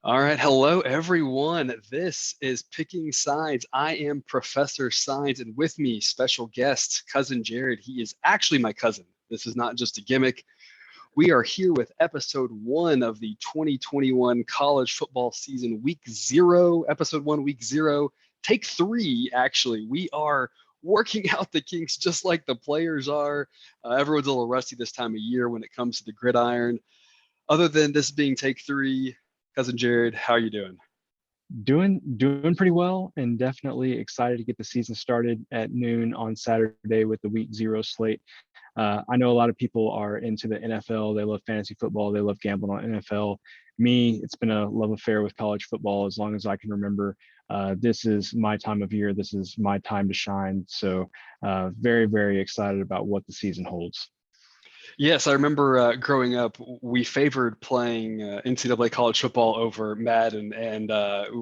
All right. Hello, everyone. This is Picking Sides. I am Professor Sides, and with me, special guest, cousin Jared. He is actually my cousin. This is not just a gimmick. We are here with episode one of the 2021 college football season, week zero, episode one, week zero, take three, actually. We are working out the kinks just like the players are. Everyone's a little rusty this time of year when it comes to the gridiron. Other than this being take three, cousin Jared, how are you doing? Doing pretty well, and definitely excited to get the season started at noon on Saturday with the week zero slate. I know a lot of people are into the NFL. They love fantasy football. They love gambling on NFL. Me, it's been a love affair with college football as long as I can remember. This is my time of year. This is my time to shine. So very, very excited about what the season holds. Yes, I remember growing up, we favored playing NCAA college football over Madden, and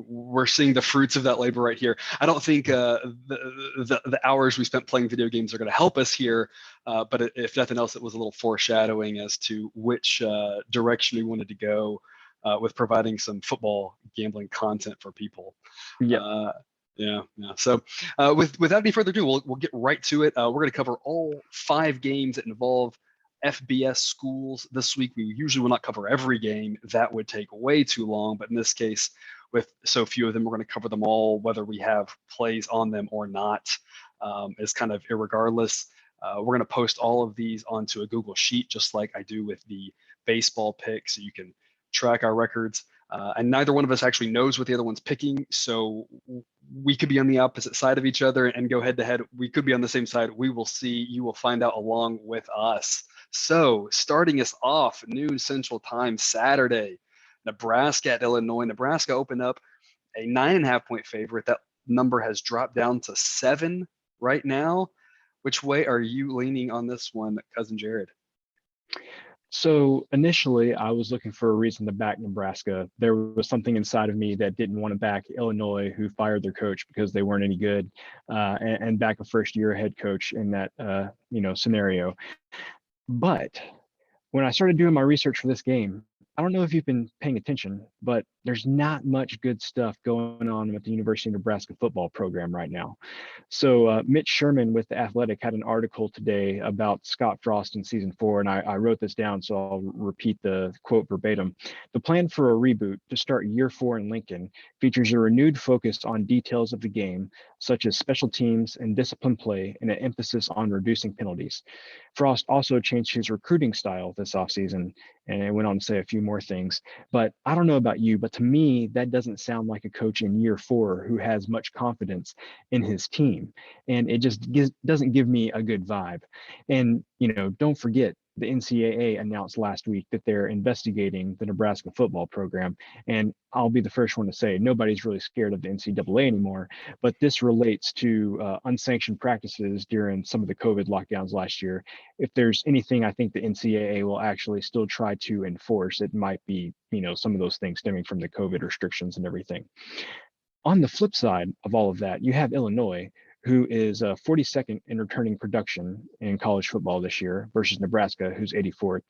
we're seeing the fruits of that labor right here. I don't think the hours we spent playing video games are going to help us here, but if nothing else, it was a little foreshadowing as to which direction we wanted to go with providing some football gambling content for people. Yeah. Yeah. So, without any further ado, we'll get right to it. We're going to cover all five games that involve FBS schools this week. We usually will not cover every game. That would take way too long. But in this case, with so few of them, we're going to cover them all, whether we have plays on them or not, is kind of irregardless. We're going to post all of these onto a Google Sheet, just like I do with the baseball pick, so you can track our records. And neither one of us actually knows what the other one's picking, so we could be on the opposite side of each other and go head to head. We could be on the same side. We will see. You will find out along with us. So, starting us off, noon Central Time, Saturday, Nebraska at Illinois. Nebraska opened up a 9.5 point favorite. That number has dropped down to 7 right now. Which way are you leaning on this one, cousin Jared? So initially, I was looking for a reason to back Nebraska. There was something inside of me that didn't want to back Illinois, who fired their coach because they weren't any good, and back a first-year head coach in that scenario. But when I started doing my research for this game, I don't know if you've been paying attention, but there's not much good stuff going on with the University of Nebraska football program right now. So Mitch Sherman with The Athletic had an article today about Scott Frost in season 4, and I wrote this down, so I'll repeat the quote verbatim. The plan for a reboot to start year 4 in Lincoln features a renewed focus on details of the game, such as special teams and discipline play, and an emphasis on reducing penalties. Frost also changed his recruiting style this offseason, and it went on to say a few more things. But I don't know about you, but to me, that doesn't sound like a coach in year 4 who has much confidence in his team. And it just doesn't give me a good vibe. And, don't forget, the NCAA announced last week that they're investigating the Nebraska football program. And I'll be the first one to say nobody's really scared of the NCAA anymore. But this relates to unsanctioned practices during some of the COVID lockdowns last year. If there's anything I think the NCAA will actually still try to enforce, it might be, some of those things stemming from the COVID restrictions and everything. On the flip side of all of that, you have Illinois, who is 42nd in returning production in college football this year versus Nebraska, who's 84th.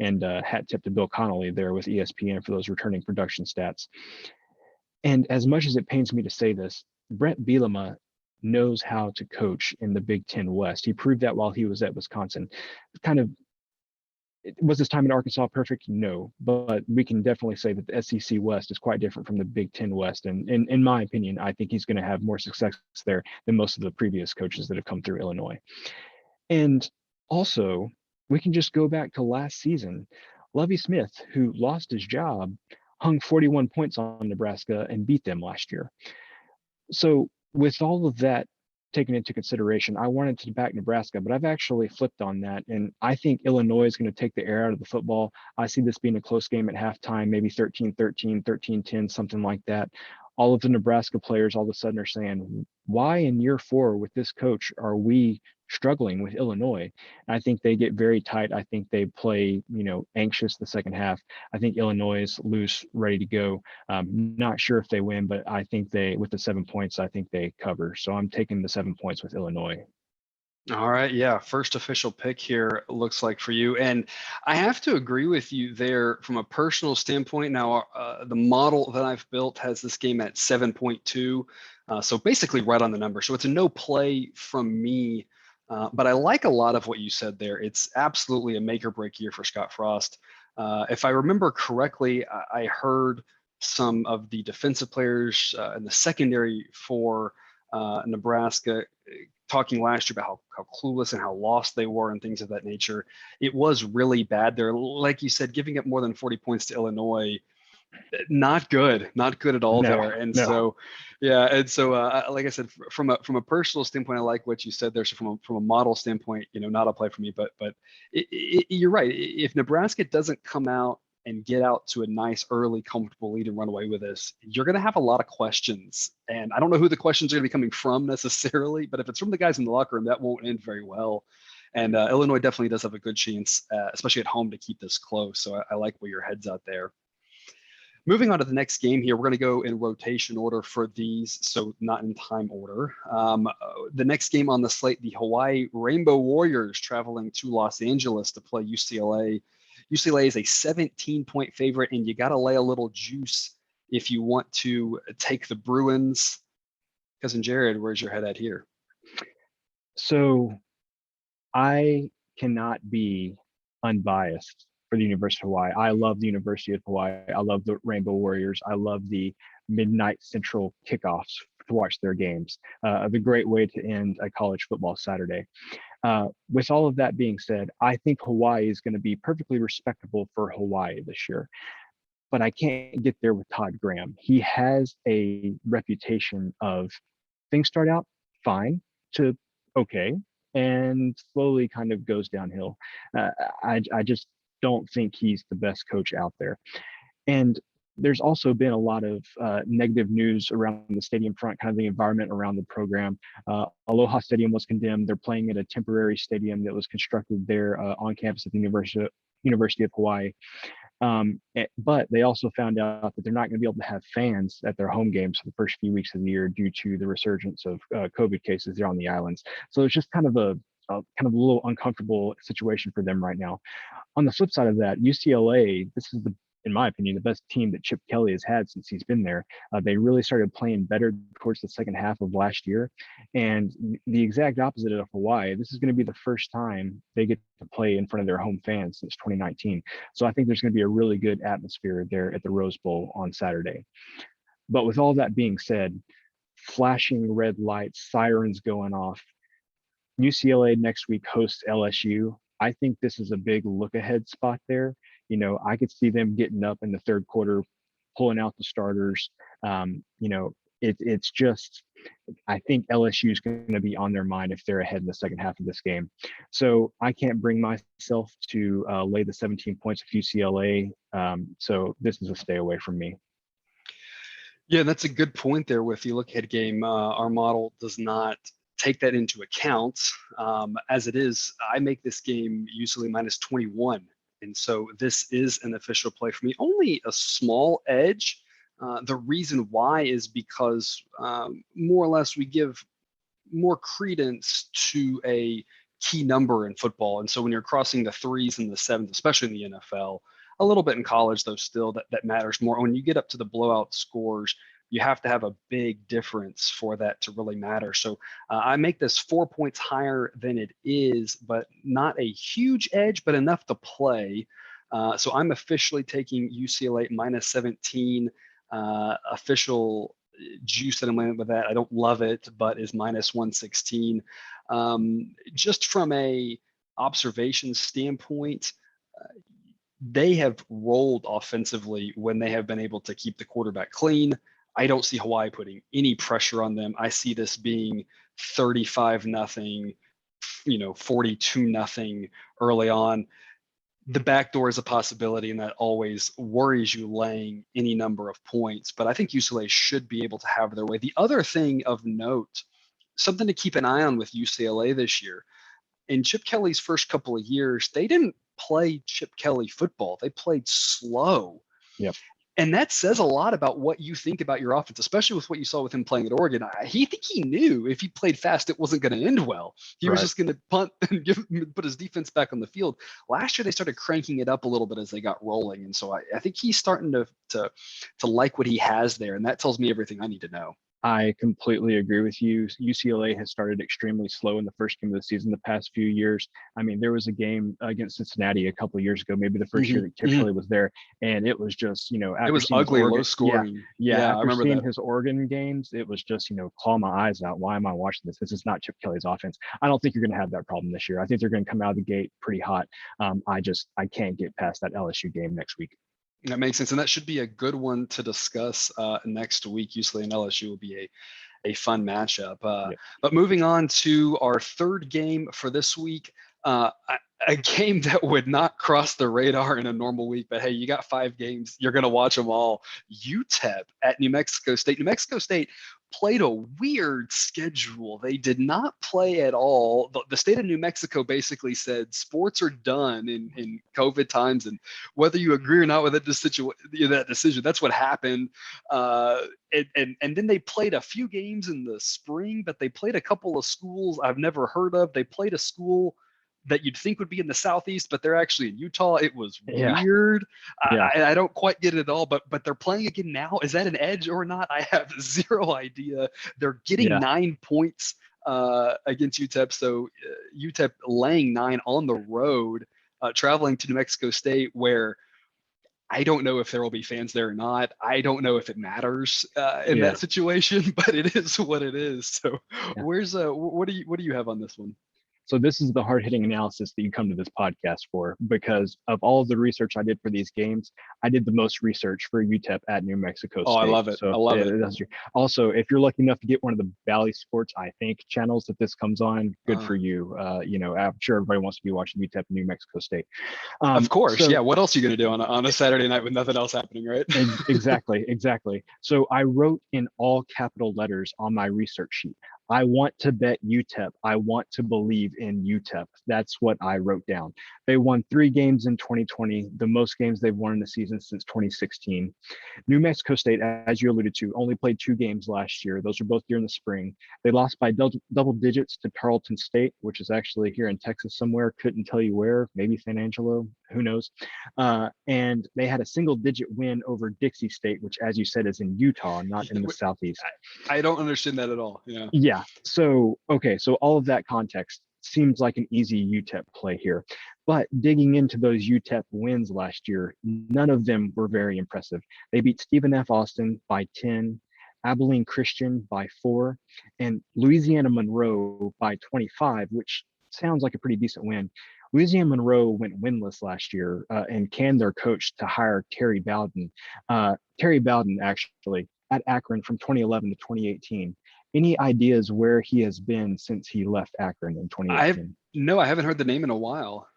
And hat tip to Bill Connolly there with ESPN for those returning production stats. And as much as it pains me to say this, Brett Bielema knows how to coach in the Big Ten West. He proved that while he was at Wisconsin. Kind of was his time in Arkansas perfect? No, but we can definitely say that the SEC West is quite different from the Big Ten West. And in my opinion, I think he's going to have more success there than most of the previous coaches that have come through Illinois. And also, we can just go back to last season. Lovie Smith, who lost his job, hung 41 points on Nebraska and beat them last year. So with all of that taken into consideration, I wanted to back Nebraska, but I've actually flipped on that. And I think Illinois is going to take the air out of the football. I see this being a close game at halftime, maybe 13-13, 13-10, something like that. All of the Nebraska players all of a sudden are saying, why in year 4 with this coach are we struggling with Illinois? And I think they get very tight. I think they play, anxious the second half. I think Illinois is loose, ready to go. Not sure if they win, but I think with the 7 points, I think they cover. So I'm taking the 7 points with Illinois. All right, yeah, first official pick here looks like for you, and I have to agree with you there from a personal standpoint. Now, the model that I've built has this game at 7.2, so basically right on the number. So it's a no play from me, but I like a lot of what you said there. It's absolutely a make or break year for Scott Frost. If I remember correctly, I heard some of the defensive players in the secondary for Nebraska talking last year about how clueless and how lost they were and things of that nature. It was really bad there. Like you said, giving up more than 40 points to Illinois, not good, not good at all No, there. And no. so, yeah, and so like I said, from a personal standpoint, I like what you said there. So from a model standpoint, not a play for me. But you're right. If Nebraska doesn't come out and get out to a nice early comfortable lead and run away with this, you're going to have a lot of questions. And I don't know who the questions are going to be coming from necessarily, but if it's from the guys in the locker room, that won't end very well. And Illinois definitely does have a good chance, especially at home, to keep this close. So I like where your head's out there. Moving on to the next game here, we're going to go in rotation order for these, so not in time order. The next game on the slate, the Hawaii Rainbow Warriors traveling to Los Angeles to play UCLA. UCLA is a 17-point favorite, and you got to lay a little juice if you want to take the Bruins. Cousin Jared, where's your head at here? So I cannot be unbiased for the University of Hawaii. I love the University of Hawaii. I love the Rainbow Warriors. I love the midnight central kickoffs to watch their games. The great way to end a college football Saturday. With all of that being said, I think Hawaii is going to be perfectly respectable for Hawaii this year. But I can't get there with Todd Graham. He has a reputation of things start out fine to okay and slowly kind of goes downhill. I just don't think he's the best coach out there. And there's also been a lot of negative news around the stadium front, kind of the environment around the program. Aloha Stadium was condemned. They're playing at a temporary stadium that was constructed there on campus at the University of Hawaii. But they also found out that they're not going to be able to have fans at their home games for the first few weeks of the year due to the resurgence of COVID cases there on the islands. So it's just kind of a little uncomfortable situation for them right now. On the flip side of that, UCLA, this is in my opinion, the best team that Chip Kelly has had since he's been there. They really started playing better towards the second half of last year. And the exact opposite of Hawaii, this is going to be the first time they get to play in front of their home fans since 2019. So I think there's going to be a really good atmosphere there at the Rose Bowl on Saturday. But with all that being said, flashing red lights, sirens going off, UCLA next week hosts LSU. I think this is a big look ahead spot there. I could see them getting up in the third quarter, pulling out the starters. It's just, I think LSU is going to be on their mind if they're ahead in the second half of this game. So I can't bring myself to lay the 17 points of UCLA. So this is a stay away from me. Yeah, that's a good point there with the look ahead game. Our model does not take that into account. As it is, I make this game usually minus 21. And so this is an official play for me. Only a small edge. The reason why is because more or less we give more credence to a key number in football. And so when you're crossing the threes and the sevens, especially in the NFL, a little bit in college, though, still that matters more. When you get up to the blowout scores, you have to have a big difference for that to really matter. So I make this 4 points higher than it is, but not a huge edge, but enough to play. So I'm officially taking UCLA minus 17. Official juice that I'm landing with that. I don't love it, but is minus 116. Just from a observation standpoint, they have rolled offensively when they have been able to keep the quarterback clean. I don't see Hawaii putting any pressure on them. I see this being 35-0, 42-0 early on. The back door is a possibility, and that always worries you laying any number of points. But I think UCLA should be able to have their way. The other thing of note, something to keep an eye on with UCLA this year, in Chip Kelly's first couple of years, they didn't play Chip Kelly football. They played slow. Yep. And that says a lot about what you think about your offense, especially with what you saw with him playing at Oregon. He knew if he played fast, it wasn't going to end well. He was Right. just going to punt and put his defense back on the field. Last year, they started cranking it up a little bit as they got rolling. And so I think he's starting to like what he has there. And that tells me everything I need to know. I completely agree with you. UCLA has started extremely slow in the first game of the season the past few years. I mean, there was a game against Cincinnati a couple of years ago, maybe the 1st year that Chip Kelly was there, and it was just, It was ugly, low scoring. Yeah, I after remember seeing that. his Oregon games, it was just, claw my eyes out. Why am I watching this? This is not Chip Kelly's offense. I don't think you're going to have that problem this year. I think they're going to come out of the gate pretty hot. I can't get past that LSU game next week. That makes sense, and that should be a good one to discuss next week. UCLA and LSU will be a fun matchup. Yep. But moving on to our third game for this week, a game that would not cross the radar in a normal week, but hey, you got 5 games, you're going to watch them all. UTEP at New Mexico State. New Mexico State played a weird schedule. They did not play at all. The state of New Mexico basically said sports are done in COVID times, and whether you agree or not with that decision, that's what happened. And then they played a few games in the spring, but they played a couple of schools I've never heard of. They played a school that you'd think would be in the Southeast, but they're actually in Utah. It was weird. Yeah. I don't quite get it at all, but they're playing again now. Is that an edge or not? I have zero idea. They're getting 9 points against UTEP. So UTEP laying 9 on the road, traveling to New Mexico State, where I don't know if there will be fans there or not. I don't know if it matters in that situation, but it is what it is. So where's what do you have on this one? So this is the hard-hitting analysis that you come to this podcast for, because of all of the research I did for these games, I did the most research for UTEP at New Mexico State. Oh, I love it. So I love it. Also, if you're lucky enough to get one of the Valley Sports, I think, channels that this comes on, good for you. I'm sure everybody wants to be watching UTEP and New Mexico State. Of course. So, what else are you going to do on a Saturday night with nothing else happening, right? Exactly. So I wrote in all capital letters on my research sheet, I want to bet UTEP. I want to believe in UTEP. That's what I wrote down. They won 3 games in 2020, the most games they've won in the season since 2016. New Mexico State, as you alluded to, only played 2 games last year. Those were both during the spring. They lost by double digits to Tarleton State, which is actually here in Texas somewhere. Couldn't tell you where, maybe San Angelo, who knows. And they had a single-digit win over Dixie State, which, as you said, is in Utah, not in the Southeast. I don't understand that at all. Yeah. So all of that context seems like an easy UTEP play here. But digging into those UTEP wins last year, none of them were very impressive. They beat Stephen F. Austin by 10, Abilene Christian by 4, and Louisiana Monroe by 25, which sounds like a pretty decent win. Louisiana Monroe went winless last year and canned their coach to hire Terry Bowden. Terry Bowden, actually, at Akron from 2011 to 2018. Any ideas where he has been since he left Akron in 2018? No, I haven't heard the name in a while.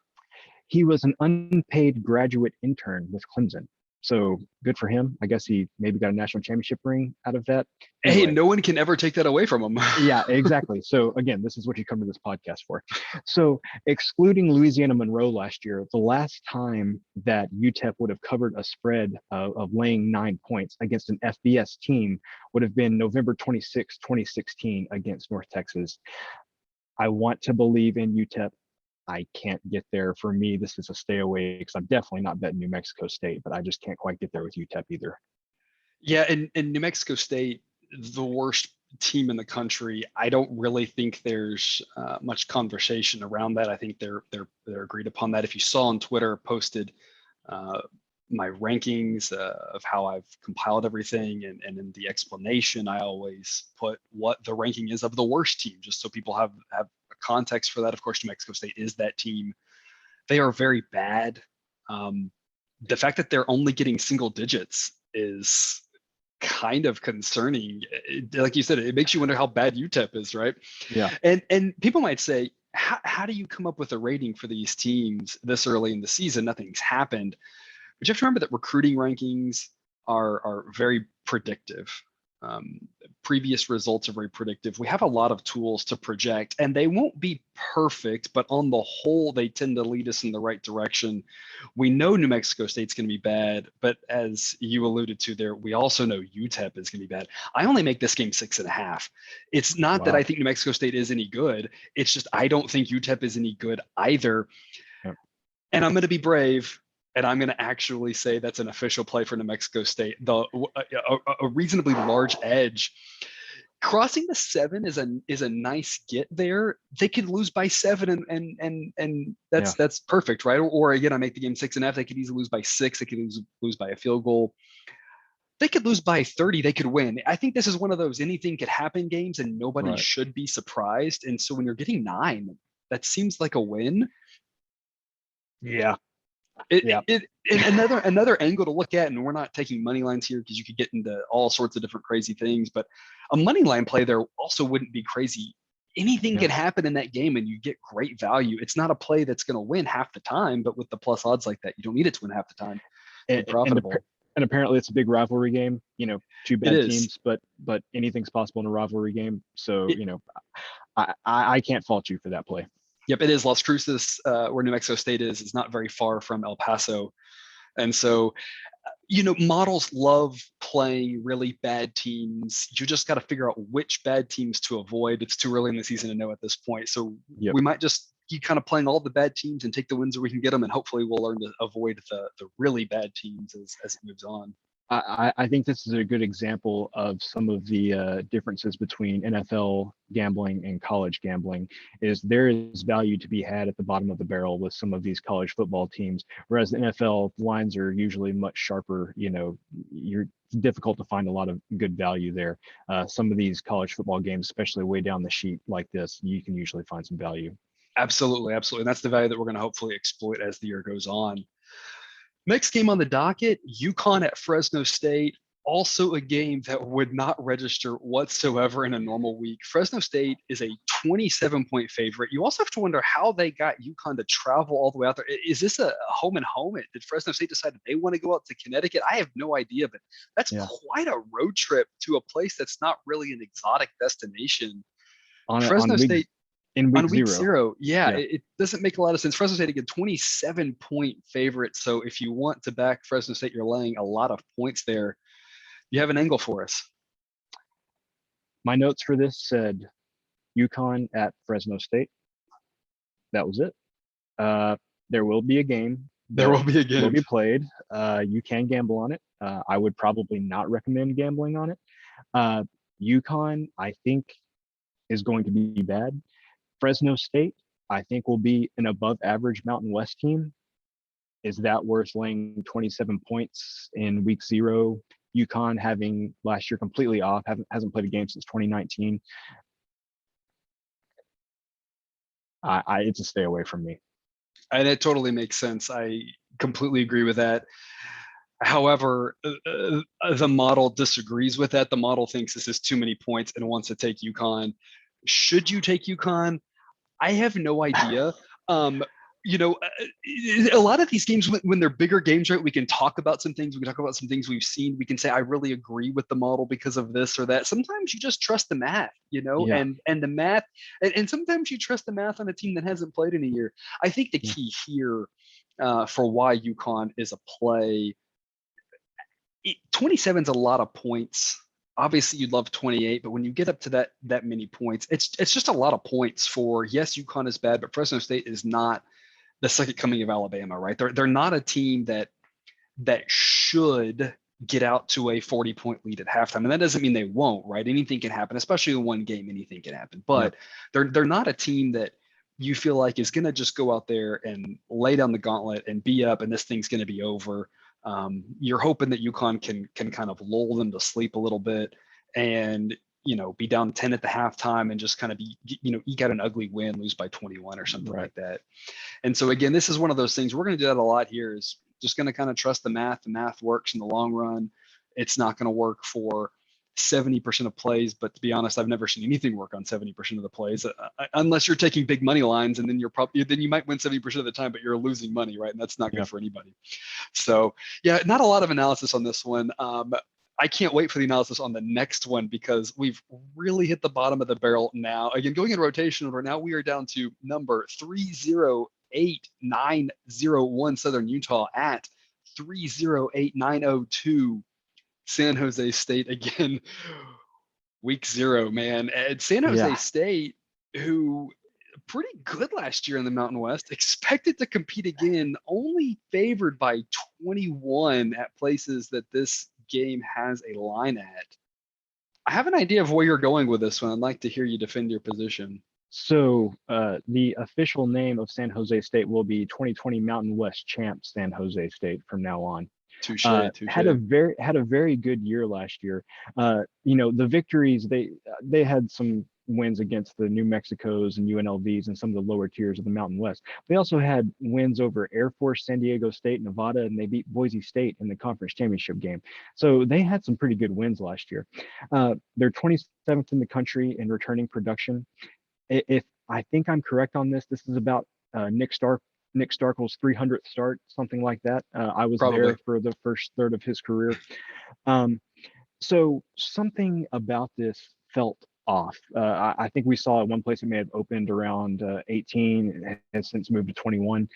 He was an unpaid graduate intern with Clemson. So good for him. I guess he maybe got a national championship ring out of that. Anyway. Hey, no one can ever take that away from him. Yeah, exactly. So again, this is what you come to this podcast for. So excluding Louisiana Monroe last year, the last time that UTEP would have covered a spread of laying 9 points against an FBS team would have been November 26, 2016 against North Texas. I want to believe in UTEP. I can't get there. For me, this is a stay away because I'm definitely not betting New Mexico State, but I just can't quite get there with UTEP either. Yeah, and New Mexico State, the worst team in the country. I don't really think there's much conversation around that. I think they're agreed upon that. If you saw on Twitter, posted my rankings of how I've compiled everything, and in the explanation, I always put what the ranking is of the worst team, just so people have a context for that. Of course, New Mexico State is that team. They are very bad. The fact that they're only getting single digits is kind of concerning. Like you said, it makes you wonder how bad UTEP is, right? Yeah. And people might say, how do you come up with a rating for these teams this early in the season? Nothing's happened. But you have to remember that recruiting rankings are very predictive. Um, Previous results are very predictive. We have a lot of tools to project, and they won't be perfect, but on the whole, they tend to lead us in the right direction. We know New Mexico State's going to be bad, but as you alluded to there, we also know UTEP is going to be bad. I only make this game 6.5. It's not that I think New Mexico State is any good. It's just I don't think UTEP is any good either. Yep. And I'm going to be brave. And I'm going to actually say that's an official play for New Mexico State. A reasonably large edge. Crossing the 7 is a nice get there. They could lose by 7, and that's perfect, right? Or again, I make the game 6.5. They could easily lose by 6. They could lose by a field goal. They could lose by 30. They could win. I think this is one of those anything could happen games, and nobody should be surprised. And so when you're getting 9, that seems like a win. Yeah. Another angle to look at, and we're not taking money lines here because you could get into all sorts of different crazy things, but a money line play there also wouldn't be crazy. Anything can happen in that game and you get great value. It's not a play that's going to win half the time, but with the plus odds like that, you don't need it to win half the time. It's profitable. And apparently it's a big rivalry game, two bad teams, but anything's possible in a rivalry game. So, I can't fault you for that play. Yep, it is. Las Cruces, where New Mexico State is not very far from El Paso. And so, models love playing really bad teams. You just got to figure out which bad teams to avoid. It's too early in the season to know at this point. So we might just keep kind of playing all the bad teams and take the wins where we can get them. And hopefully we'll learn to avoid the really bad teams as it moves on. I think this is a good example of some of the differences between NFL gambling and college gambling. Is there is value to be had at the bottom of the barrel with some of these college football teams, whereas the NFL lines are usually much sharper. You're difficult to find a lot of good value there. Some of these college football games, especially way down the sheet like this, you can usually find some value. Absolutely. And that's the value that we're going to hopefully exploit as the year goes on. Next game on the docket, UConn at Fresno State. Also a game that would not register whatsoever in a normal week. Fresno State is a 27-point favorite. You also have to wonder how they got UConn to travel all the way out there. Is this a home and home? Did Fresno State decide that they want to go out to Connecticut? I have no idea, but that's quite a road trip to a place that's not really an exotic destination. Fresno State. In week zero. It doesn't make a lot of sense. Fresno State, again, 27-point favorite. So if you want to back Fresno State, you're laying a lot of points there. You have an angle for us. My notes for this said UConn at Fresno State. That was it. There will be a game. There will be a game. Will be played. You can gamble on it. I would probably not recommend gambling on it. UConn, I think, is going to be bad. Fresno State, I think, will be an above average Mountain West team. Is that worth laying 27 points in week 0? UConn having last year completely off, hasn't played a game since 2019. It's a stay away from me. And it totally makes sense. I completely agree with that. However, the model disagrees with that. The model thinks this is too many points and wants to take UConn. Should you take UConn? I have no idea. A lot of these games, when they're bigger games, right, we can talk about some things. We can talk about some things we've seen. We can say, I really agree with the model because of this or that. Sometimes you just trust the math, and the math. And sometimes you trust the math on a team that hasn't played in a year. I think the key here for why UConn is a play, 27 is a lot of points. Obviously, you'd love 28, but when you get up to that many points, it's just a lot of points for, yes, UConn is bad, but Fresno State is not the second coming of Alabama, right? They're not a team that should get out to a 40-point lead at halftime, and that doesn't mean they won't, right? Anything can happen, especially in one game. Anything can happen, but they're not a team that you feel like is going to just go out there and lay down the gauntlet and be up, and this thing's going to be over. You're hoping that UConn can kind of lull them to sleep a little bit and, be down 10 at the halftime and just kind of eke out an ugly win, lose by 21 or something like that. And so again, this is one of those things we're going to do that a lot here, is just going to kind of trust the math. The math works in the long run. It's not going to work for 70% of plays, but to be honest, I've never seen anything work on 70% of the plays, unless you're taking big money lines, and then then you might win 70% of the time, but you're losing money, right? And that's not good for anybody. So not a lot of analysis on this one. I can't wait for the analysis on the next one because we've really hit the bottom of the barrel now. Again, going in rotation order, now we are down to number 308901 Southern Utah at 308902 San Jose State. Again, week 0, man. And San Jose Yeah. State, who pretty good last year in the Mountain West, expected to compete again, only favored by 21 at places that this game has a line at. I have an idea of where you're going with this one. I'd like to hear you defend your position. So the official name of San Jose State will be 2020 Mountain West champs San Jose State from now on. Touche, touche. Had a very good year last year. The victories, they had some wins against the New Mexicos and UNLVs and some of the lower tiers of the Mountain West. They also had wins over Air Force, San Diego State, Nevada, and they beat Boise State in the conference championship game. So they had some pretty good wins last year. They're 27th in the country in returning production. If I think I'm correct on this, this is about Nick Starkel's 300th start, something like that. I was Probably there for the first third of his career. So something about this felt off. I think we saw at one place it may have opened around 18 and has since moved to 21.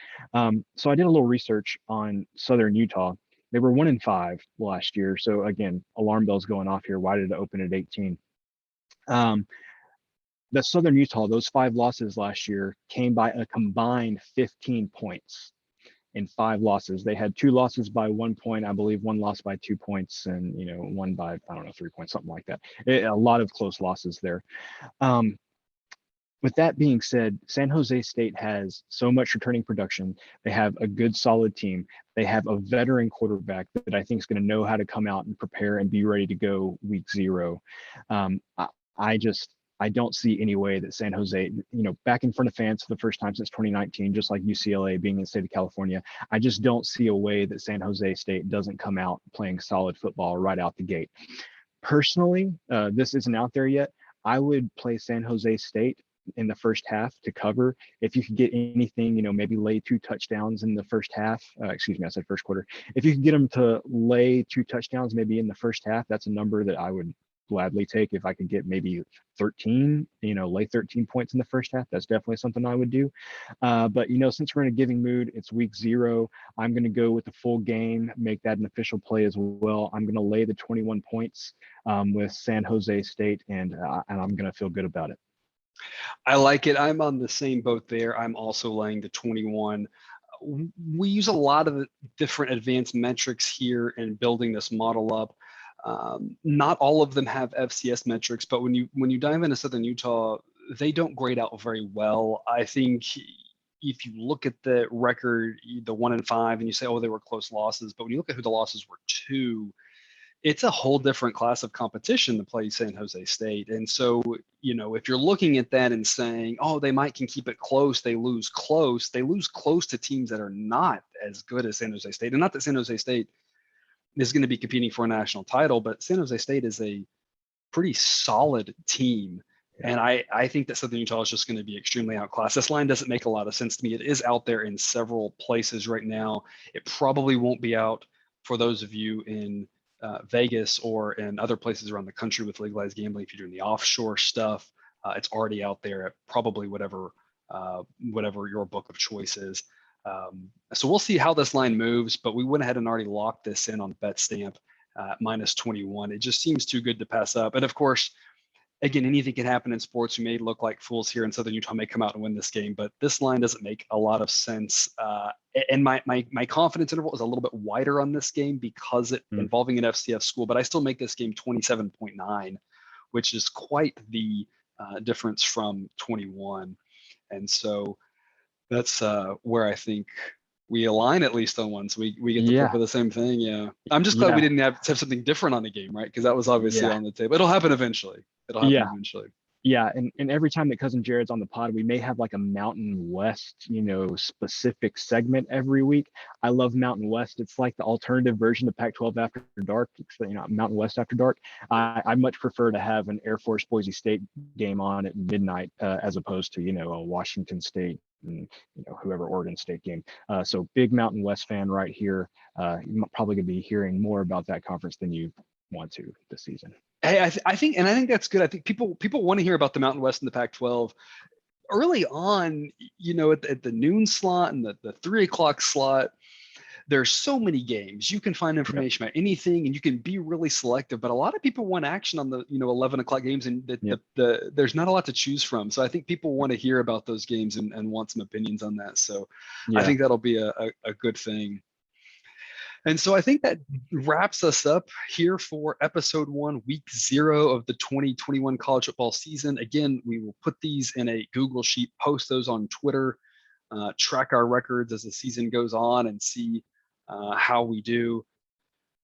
So I did a little research on Southern Utah. They were 1-5 last year. So again, alarm bells going off here. Why did it open at 18? The Southern Utah, those 5 losses last year came by a combined 15 points in 5 losses. They had 2 losses by 1 point, I believe 1 loss by 2 points, and 1 by, I don't know, 3 points, something like that. A lot of close losses there. With that being said, San Jose State has so much returning production. They have a good, solid team. They have a veteran quarterback that I think is going to know how to come out and prepare and be ready to go week 0. I don't see any way that San Jose, back in front of fans for the first time since 2019, just like UCLA being in the state of California, I just don't see a way that San Jose State doesn't come out playing solid football right out the gate. Personally, this isn't out there yet. I would play San Jose State in the first half to cover. If you could get anything, maybe lay 2 touchdowns in the first half. Excuse me, I said first quarter. If you could get them to lay 2 touchdowns maybe in the first half, that's a number that I would gladly take. If I could get maybe 13, lay 13 points in the first half, that's definitely something I would do. But since we're in a giving mood, it's week 0. I'm going to go with the full game, make that an official play as well. I'm going to lay the 21 points with San Jose State, and I'm going to feel good about it. I like it. I'm on the same boat there. I'm also laying the 21. We use a lot of different advanced metrics here in building this model up. Not all of them have FCS metrics, but when you dive into Southern Utah, they don't grade out very well. I think if you look at the record, the 1-5, and you say, oh, they were close losses, but when you look at who the losses were to, it's a whole different class of competition to play San Jose State. And so, if you're looking at that and saying, oh, they can keep it close, they lose close to teams that are not as good as San Jose State. And not that San Jose State is going to be competing for a national title, but San Jose State is a pretty solid team. Yeah. And I think that Southern Utah is just going to be extremely outclassed. This line doesn't make a lot of sense to me. It is out there in several places right now. It probably won't be out for those of you in Vegas or in other places around the country with legalized gambling. If you're doing the offshore stuff, it's already out there at probably whatever your book of choice is. So we'll see how this line moves, but we went ahead and already locked this in on BetStamp minus 21. It just seems too good to pass up. And of course, again, anything can happen in sports. We may look like fools here, and Southern Utah may come out and win this game, but this line doesn't make a lot of sense. And my confidence interval is a little bit wider on this game because it involving an FCS school, but I still make this game 27.9, which is quite the difference from 21. And so that's where I think we align at least on one. So we get to flip for the same thing. Yeah. I'm just glad we didn't have something different on the game, right? Because that was obviously on the table. It'll happen eventually. Yeah, and every time that Cousin Jared's on the pod, we may have like a Mountain West, specific segment every week. I love Mountain West. It's like the alternative version of Pac-12 After Dark. It's Mountain West After Dark. I much prefer to have an Air Force Boise State game on at midnight as opposed to a Washington State and whoever Oregon State game. So big Mountain West fan right here. You're probably gonna be hearing more about that conference than you want to this season. Hey, I think that's good. I think people want to hear about the Mountain West and the Pac-12 early on. At the noon slot and the 3 o'clock slot. There's so many games. You can find information about anything, and you can be really selective. But a lot of people want action on the 11 o'clock games, and there's not a lot to choose from. So I think people want to hear about those games and want some opinions on that. So I think that'll be a good thing. And so I think that wraps us up here for episode 1, week 0 of the 2021 college football season. Again, we will put these in a Google Sheet, post those on Twitter, track our records as the season goes on, and see how we do.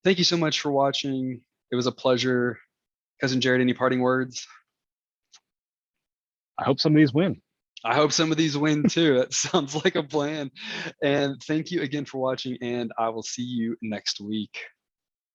Thank you so much for watching. It was a pleasure. Cousin Jared, any parting words? I hope some of these win. I hope some of these win too. That sounds like a plan. And thank you again for watching, and I will see you next week.